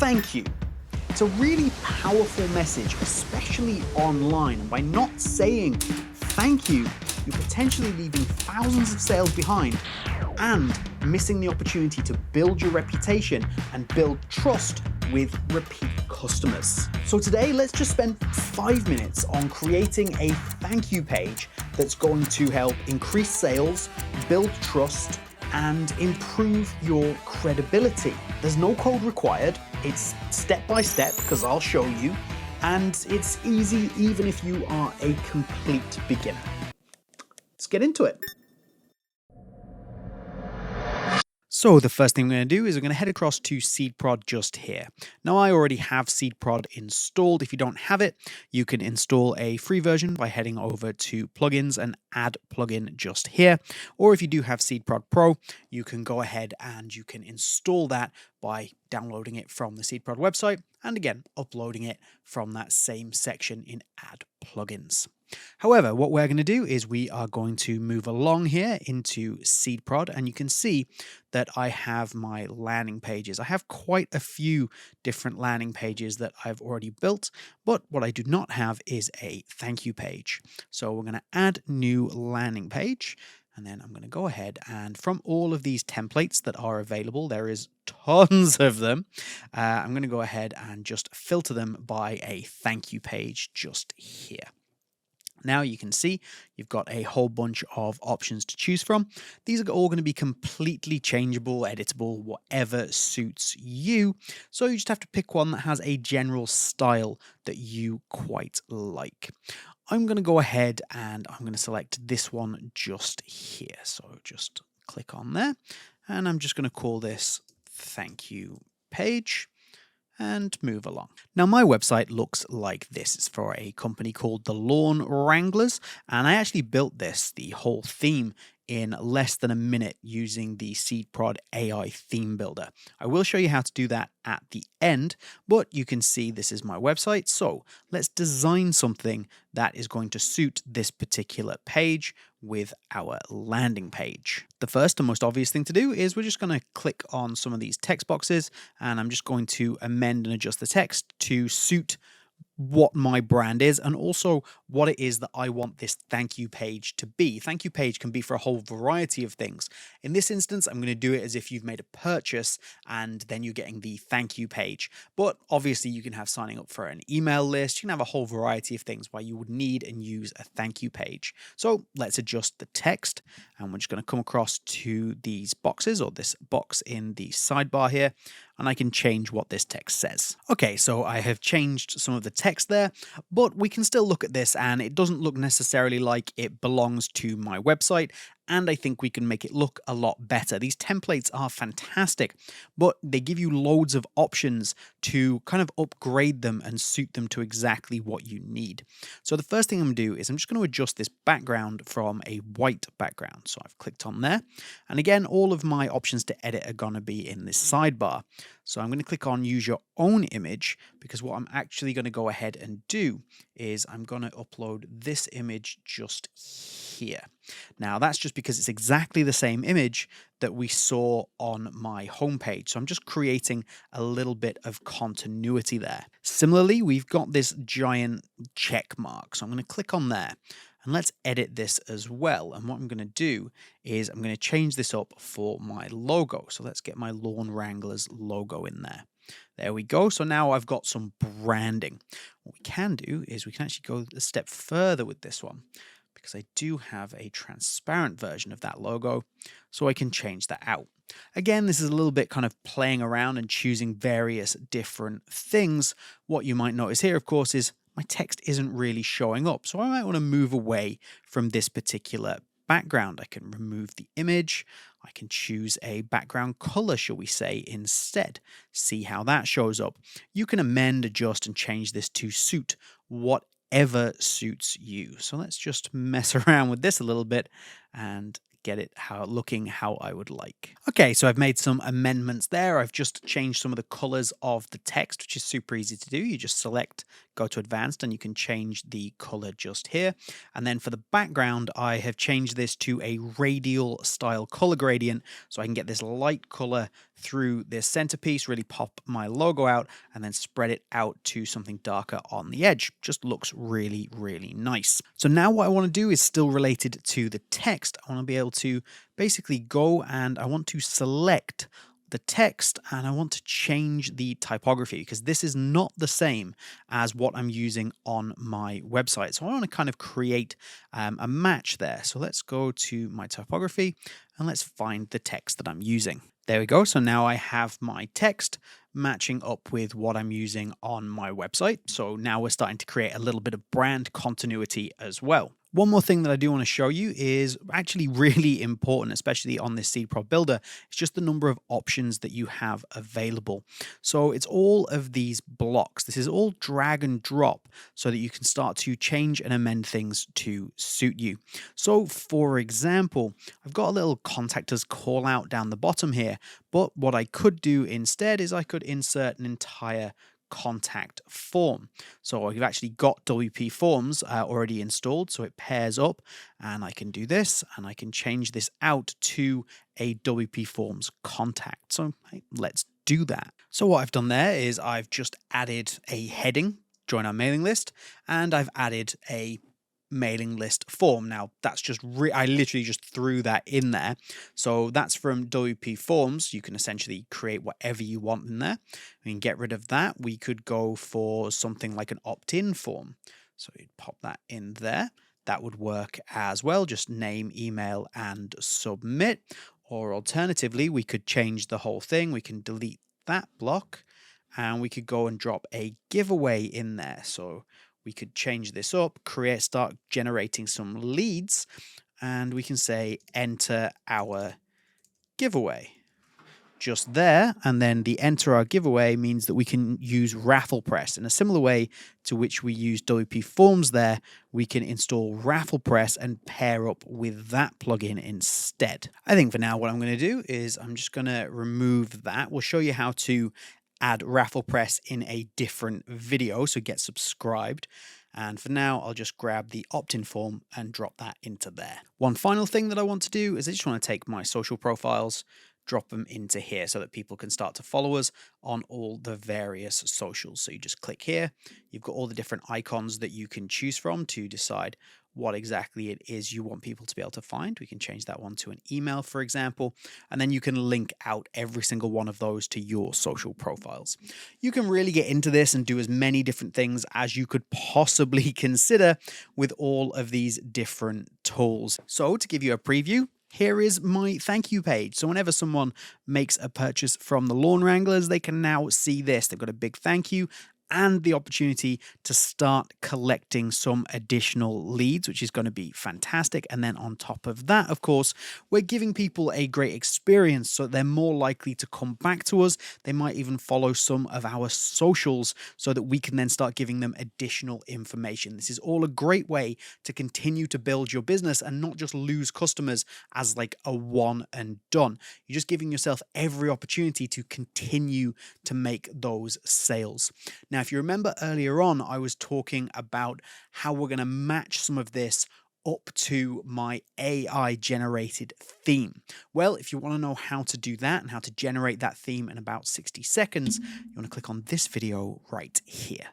thank you. It's a really powerful message, especially online. And by not saying thank you, you're potentially leaving thousands of sales behind and missing the opportunity to build your reputation and build trust with repeat customers. So today, let's just spend 5 minutes on creating a thank you page that's going to help increase sales, build trust, and improve your credibility. There's no code required. It's step by step because I'll show you, and it's easy even if you are a complete beginner. Let's get into it. So the first thing we're going to do is we're going to head across to SeedProd just here. Now I already have SeedProd installed. If you don't have it, you can install a free version by heading over to plugins and add plugin just here. Or if you do have SeedProd Pro, you can go ahead and you can install that by downloading it from the SeedProd website and again, uploading it from that same section in add plugins. However, what we're going to do is we are going to move along here into SeedProd, and you can see that I have my landing pages. I have quite a few different landing pages that I've already built, but what I do not have is a thank you page. So we're going to add new landing page. And then I'm going to go ahead and from all of these templates that are available, there is tons of them. I'm going to go ahead and just filter them by a thank you page just here. Now you can see you've got a whole bunch of options to choose from. These are all going to be completely changeable, editable, whatever suits you. So you just have to pick one that has a general style that you quite like. I'm going to go ahead and I'm going to select this one just here. So just click on there and I'm just going to call this thank you page and move along. Now my website looks like this. It's for a company called the Lawn Wranglers, and I actually built the whole theme in less than a minute using the SeedProd AI theme builder. I will show you how to do that at the end, but you can see this is my website. So let's design something that is going to suit this particular page with our landing page. The first and most obvious thing to do is we're just going to click on some of these text boxes, and I'm just going to amend and adjust the text to suit what my brand is and also what it is that I want this thank you page to be. Thank you page can be for a whole variety of things. In this instance, I'm going to do it as if you've made a purchase and then you're getting the thank you page. But obviously you can have signing up for an email list. You can have a whole variety of things where you would need and use a thank you page. So let's adjust the text, and we're just going to come across to these boxes or this box in the sidebar here, and I can change what this text says. Okay, so I have changed some of the text there, but we can still look at this and it doesn't look necessarily like it belongs to my website. And I think we can make it look a lot better. These templates are fantastic, but they give you loads of options to kind of upgrade them and suit them to exactly what you need. So the first thing I'm going to do is I'm just going to adjust this background from a white background. So I've clicked on there. And again, all of my options to edit are going to be in this sidebar. So I'm going to click on use your own image, because what I'm actually going to go ahead and do is I'm going to upload this image just here. Now that's just because it's exactly the same image that we saw on my homepage. So I'm just creating a little bit of continuity there. Similarly, we've got this giant check mark. So I'm going to click on there. And let's edit this as well. And what I'm going to do is I'm going to change this up for my logo. So let's get my Lawn Wranglers logo in there. There we go. So now I've got some branding. What we can do is we can actually go a step further with this one, because I do have a transparent version of that logo, so I can change that out. Again, this is a little bit kind of playing around and choosing various different things. What you might notice here, of course, is my text isn't really showing up. So I might want to move away from this particular background. I can remove the image. I can choose a background color, shall we say, instead. See how that shows up. You can amend, adjust, and change this to suit whatever suits you. So let's just mess around with this a little bit and get it looking how I would like. Okay, so I've made some amendments there. I've just changed some of the colors of the text, which is super easy to do. You just select, go to advanced, and you can change the color just here. And then for the background, I have changed this to a radial style color gradient, so I can get this light color through this centerpiece, really pop my logo out, and then spread it out to something darker on the edge. Just looks really, really nice. So now what I want to do is still related to the text. I want to be able to basically go and I want to select the text and I want to change the typography because this is not the same as what I'm using on my website. So I want to kind of create a match there. So let's go to my typography and let's find the text that I'm using. There we go. So now I have my text matching up with what I'm using on my website. So now we're starting to create a little bit of brand continuity as well. One more thing that I do want to show you is actually really important, especially on this SeedProd builder. It's just the number of options that you have available. So it's all of these blocks. This is all drag and drop so that you can start to change and amend things to suit you. So for example, I've got a little contact us call out down the bottom here, but what I could do instead is I could insert an entire contact form. So I've actually got WP Forms already installed, so it pairs up, and I can do this, and I can change this out to a WP Forms contact. So let's do that. So what I've done there is I've just added a heading, join our mailing list, and I've added a mailing list form. Now that's just I literally just threw that in there. So that's from WP Forms. You can essentially create whatever you want in there. We can get rid of that. We could go for something like an opt-in form. So you'd pop that in there. That would work as well. Just name, email, and submit. Or alternatively, we could change the whole thing. We can delete that block and we could go and drop a giveaway in there. So we could change this up, start generating some leads, and we can say enter our giveaway. Just there, and then the enter our giveaway means that we can use RafflePress in a similar way to which we use WP Forms there. We can install RafflePress and pair up with that plugin instead. I think for now what I'm going to do is I'm just going to remove that. We'll show you how to add RafflePress in a different video, so get subscribed. And for now, I'll just grab the opt-in form and drop that into there. One final thing that I want to do is I just want to take my social profiles, drop them into here so that people can start to follow us on all the various socials. So you just click here. You've got all the different icons that you can choose from to decide what exactly it is you want people to be able to find. We can change that one to an email, for example, and then you can link out every single one of those to your social profiles. You can really get into this and do as many different things as you could possibly consider with all of these different tools. So to give you a preview, here is my thank you page. So whenever someone makes a purchase from the Lawn Wranglers, they can now see this. They've got a big thank you and the opportunity to start collecting some additional leads, which is going to be fantastic. And then on top of that, of course, we're giving people a great experience so they're more likely to come back to us. They might even follow some of our socials so that we can then start giving them additional information. This is all a great way to continue to build your business and not just lose customers as like a one and done. You're just giving yourself every opportunity to continue to make those sales. Now, if you remember earlier on, I was talking about how we're going to match some of this up to my AI generated theme. Well, if you want to know how to do that and how to generate that theme in about 60 seconds, you want to click on this video right here.